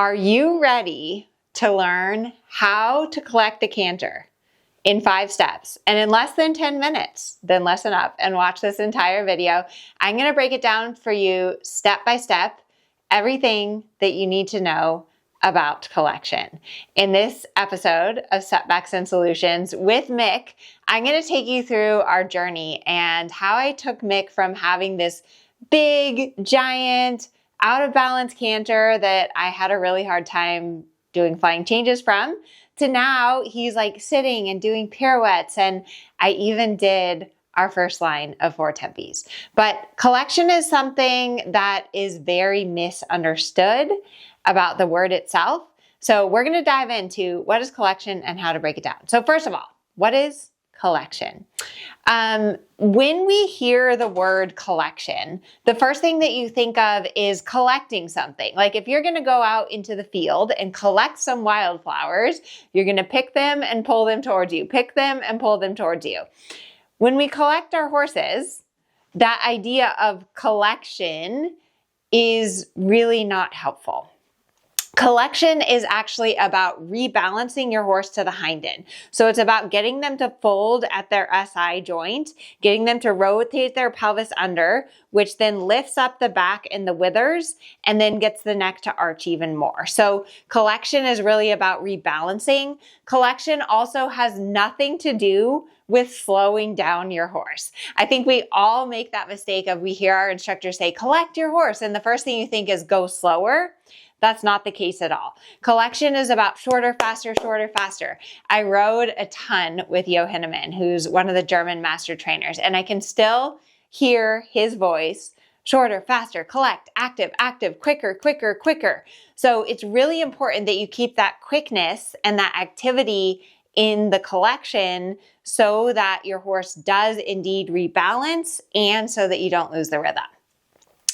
Are you ready to learn how to collect a canter in 5 steps and in less than 10 minutes? Then listen up and watch this entire video. I'm going to break it down for you step by step, everything that you need to know about collection. In this episode of Setbacks and Solutions with Mick, I'm going to take you through our journey and how I took Mick from having this big, giant, out of balance canter that I had a really hard time doing flying changes from, to now he's like sitting and doing pirouettes, and I even did our first line of 4 tempis. But collection is something that is very misunderstood about the word itself. So we're going to dive into what is collection and how to break it down. So first of all, what is collection? When we hear the word collection, the first thing that you think of is collecting something. Like if you're going to go out into the field and collect some wildflowers, you're going to pick them and pull them towards you, pick them and pull them towards you. When we collect our horses, that idea of collection is really not helpful. Collection is actually about rebalancing your horse to the hind end. So it's about getting them to fold at their SI joint, getting them to rotate their pelvis under, which then lifts up the back and the withers, and then gets the neck to arch even more. So collection is really about rebalancing. Collection also has nothing to do with slowing down your horse. I think we all make that mistake of we hear our instructors say, collect your horse, and the first thing you think is go slower. That's not the case at all. Collection is about shorter, faster, shorter, faster. I rode a ton with Johannemann, who's one of the German master trainers, and I can still hear his voice, shorter, faster, collect, active, active, quicker, quicker, quicker. So it's really important that you keep that quickness and that activity in the collection so that your horse does indeed rebalance and so that you don't lose the rhythm.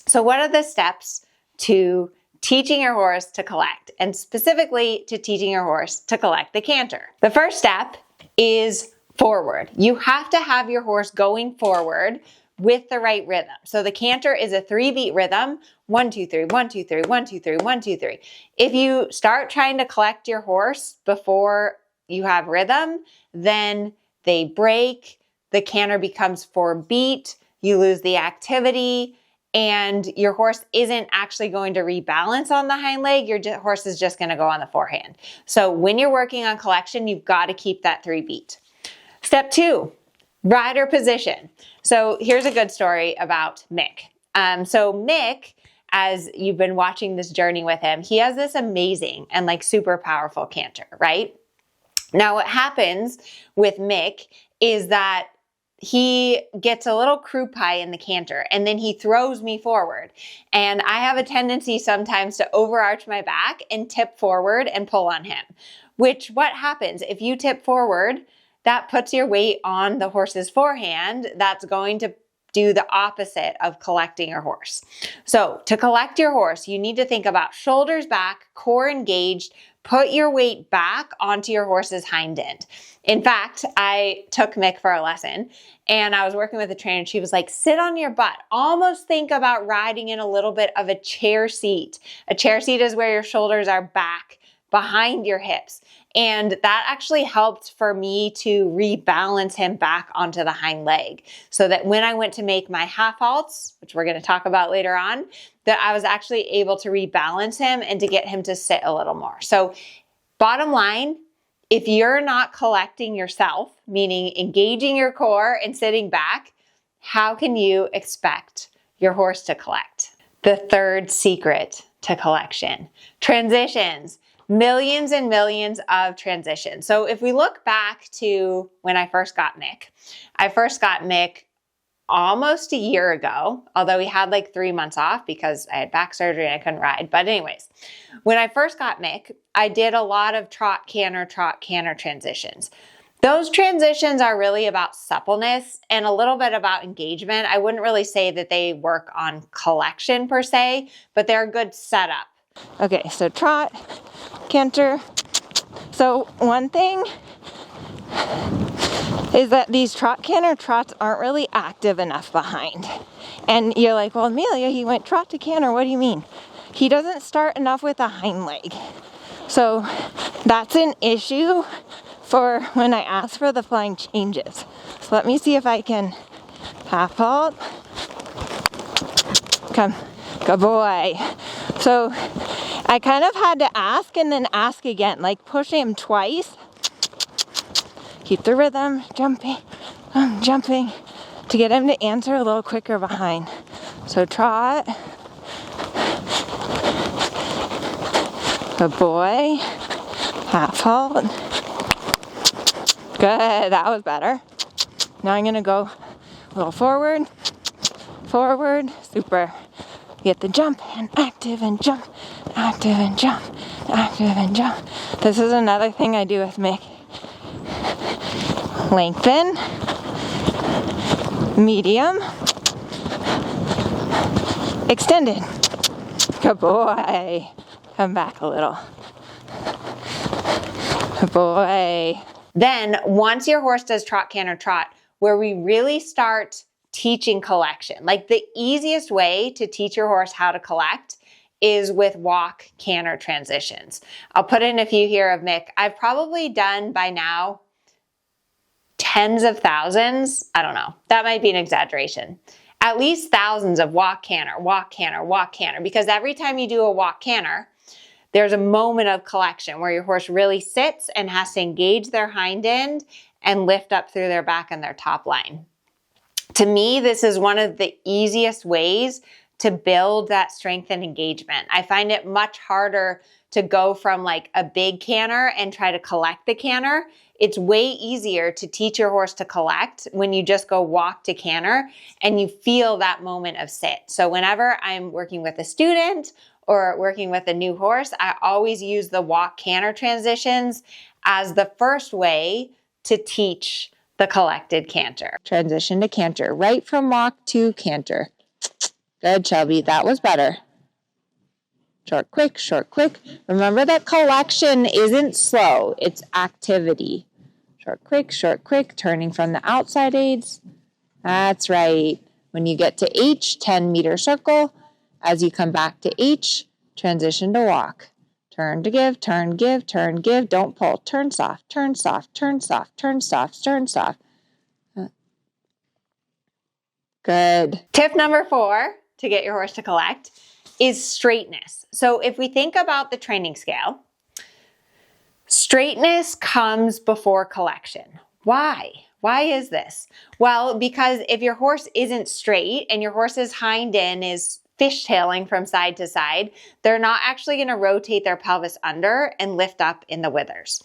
So what are the steps to teaching your horse to collect, and specifically to teaching your horse to collect the canter? The first step is forward. You have to have your horse going forward with the right rhythm. So the canter is a 3-beat rhythm, 1, 2, 3, 1, 2, 3, 1, 2, 3, 1, 2, 3. If you start trying to collect your horse before you have rhythm, then they break, the canter becomes 4-beat, you lose the activity, and your horse isn't actually going to rebalance on the hind leg. Your horse is just going to go on the forehand. So when you're working on collection, you've got to keep that 3-beat. Step 2, rider position. So here's a good story about Mick. So Mick, as you've been watching this journey with him, he has this amazing and like super powerful canter, right? Now what happens with Mick is that he gets a little croup pie in the canter and then he throws me forward. And I have a tendency sometimes to overarch my back and tip forward and pull on him, which what happens if you tip forward, that puts your weight on the horse's forehand. That's going to do the opposite of collecting your horse. So to collect your horse, you need to think about shoulders back, core engaged, put your weight back onto your horse's hind end. In fact, I took Mick for a lesson and I was working with a trainer and she was like, sit on your butt. Almost think about riding in a little bit of a chair seat. A chair seat is where your shoulders are back behind your hips. And that actually helped for me to rebalance him back onto the hind leg so that when I went to make my half-halts, which we're going to talk about later on, that I was actually able to rebalance him and to get him to sit a little more. So bottom line, if you're not collecting yourself, meaning engaging your core and sitting back, how can you expect your horse to collect? The third secret to collection, transitions. Millions and millions of transitions. So if we look back to when I first got Mick, I first got Mick almost a year ago, although he had like 3 months off because I had back surgery and I couldn't ride. But anyways, when I first got Mick, I did a lot of trot, canter transitions. Those transitions are really about suppleness and a little bit about engagement. I wouldn't really say that they work on collection per se, but they're a good setup. Okay, so trot, canter. So one thing is that these trot canter trots aren't really active enough behind. And you're like, well, Amelia, he went trot to canter. What do you mean? he doesn't start enough with a hind leg. So that's an issue for when I ask for the flying changes. So let me see if I can half halt. Come, good boy. So I kind of had to ask and then ask again, like push him twice. Keep the rhythm, jumping, jumping, to get him to answer a little quicker behind. So trot. Good boy. Half halt. Good, that was better. Now I'm gonna go a little forward, forward, super. Get the jump and active and jump, active and jump, active and jump. This is another thing I do with Mick. Lengthen, medium, extended. Good boy. Come back a little. Good boy. Then once your horse does trot, canter, trot, where we really start teaching collection, like the easiest way to teach your horse how to collect is with walk, canter transitions. I'll put in a few here of Mick. I've probably done by now tens of thousands. I don't know. That might be an exaggeration. At least thousands of walk, canter, walk, canter, walk, canter, because every time you do a walk, canter, there's a moment of collection where your horse really sits and has to engage their hind end and lift up through their back and their top line. To me, this is one of the easiest ways to build that strength and engagement. I find it much harder to go from like a big canter and try to collect the canter. It's way easier to teach your horse to collect when you just go walk to canter and you feel that moment of sit. So whenever I'm working with a student or working with a new horse, I always use the walk canter transitions as the first way to teach the collected canter. Transition to canter, right from walk to canter. Good, Shelby, that was better. Short, quick, short, quick. Remember that collection isn't slow, it's activity. Short, quick, turning from the outside aids. That's right. When you get to H, 10-meter circle. As you come back to H, transition to walk. Turn to give, turn, give, turn, give. Don't pull. Turn soft, turn soft, turn soft, turn soft, turn soft. Good. Tip number 4 to get your horse to collect is straightness. So if we think about the training scale, straightness comes before collection. Why? Why is this? Well, because if your horse isn't straight and your horse's hind end is fishtailing from side to side, they're not actually going to rotate their pelvis under and lift up in the withers.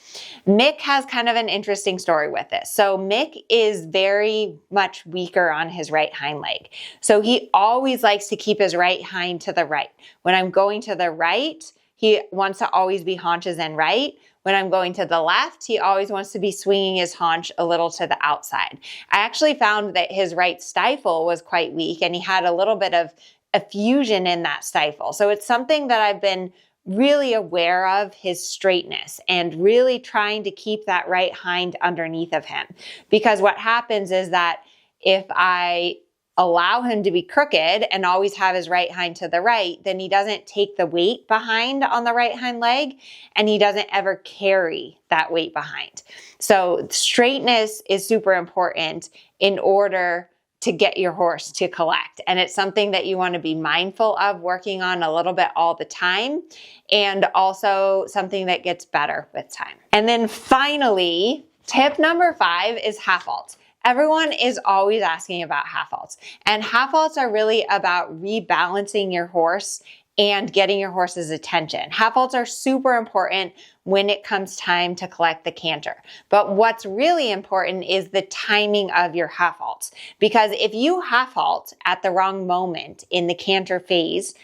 Mick has kind of an interesting story with this. So Mick is very much weaker on his right hind leg. So he always likes to keep his right hind to the right. When I'm going to the right, he wants to always be haunches and right. When I'm going to the left, he always wants to be swinging his haunch a little to the outside. I actually found that his right stifle was quite weak and he had a little bit of effusion in that stifle. So it's something that I've been really aware of, his straightness, and really trying to keep that right hind underneath of him. Because what happens is that if I allow him to be crooked and always have his right hind to the right, then he doesn't take the weight behind on the right hind leg and he doesn't ever carry that weight behind. So straightness is super important in order to get your horse to collect. And it's something that you want to be mindful of working on a little bit all the time, and also something that gets better with time. And then finally, tip number 5 is half-halts. Everyone is always asking about half-halts, and half-halts are really about rebalancing your horse and getting your horse's attention. Half-halts are super important when it comes time to collect the canter. But what's really important is the timing of your half-halts. Because if you half-halt at the wrong moment in the canter phase,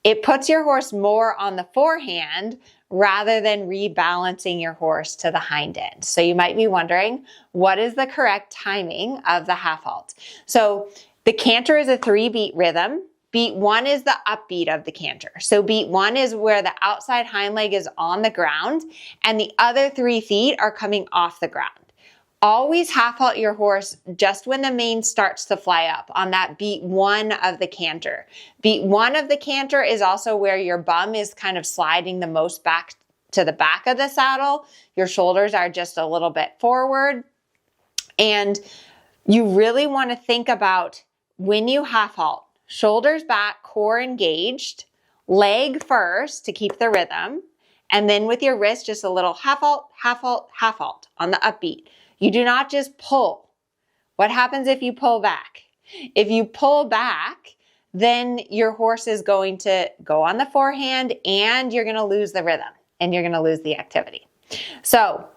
it puts your horse more on the forehand rather than rebalancing your horse to the hind end. So you might be wondering, what is the correct timing of the half-halt? So the canter is a 3-beat rhythm. Beat 1 is the upbeat of the canter. So beat 1 is where the outside hind leg is on the ground and the other 3 feet are coming off the ground. Always half halt your horse just when the mane starts to fly up on that beat 1 of the canter. Beat 1 of the canter is also where your bum is kind of sliding the most back to the back of the saddle. Your shoulders are just a little bit forward. And you really want to think about when you half halt, shoulders back, core engaged, leg first to keep the rhythm. And then with your wrist, just a little half halt, half halt, half halt on the upbeat. You do not just pull. What happens if you pull back? If you pull back, then your horse is going to go on the forehand and you're going to lose the rhythm and you're going to lose the activity. So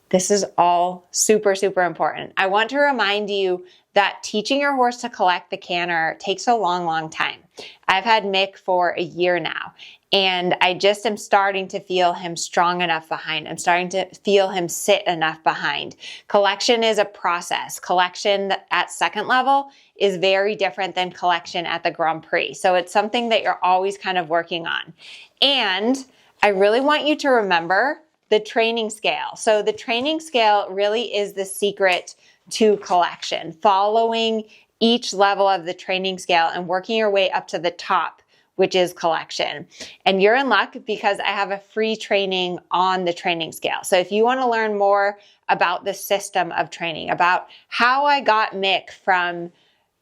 this is all super, super important. I want to remind you that teaching your horse to collect the canter takes a long, long time. I've had Mick for a year now, and I just am starting to feel him strong enough behind. I'm starting to feel him sit enough behind. Collection is a process. Collection at second level is very different than collection at the Grand Prix. So it's something that you're always kind of working on. And I really want you to remember the training scale. So the training scale really is the secret to collection. Following each level of the training scale and working your way up to the top, which is collection. And you're in luck because I have a free training on the training scale. So if you want to learn more about the system of training, about how I got Mick from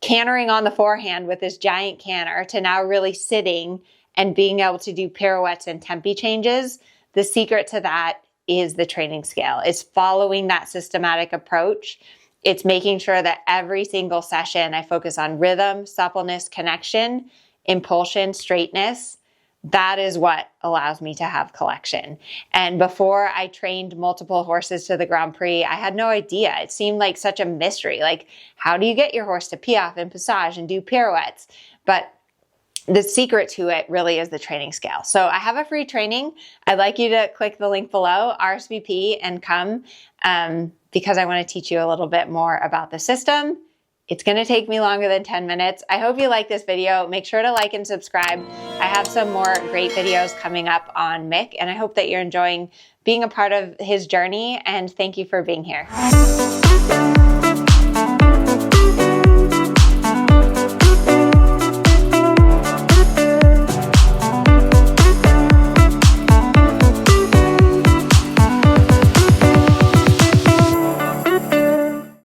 cantering on the forehand with this giant canter to now really sitting and being able to do pirouettes and tempi changes, the secret to that is the training scale. It's following that systematic approach. It's making sure that every single session I focus on rhythm, suppleness, connection, impulsion, straightness. That is what allows me to have collection. And before I trained multiple horses to the Grand Prix, I had no idea. It seemed like such a mystery. Like, how do you get your horse to piaffe and passage and do pirouettes? But the secret to it really is the training scale. So I have a free training. I'd like you to click the link below, RSVP, and come because I want to teach you a little bit more about the system. It's going to take me longer than 10 minutes. I hope you like this video. Make sure to like and subscribe. I have some more great videos coming up on Mick, and I hope that you're enjoying being a part of his journey, and thank you for being here.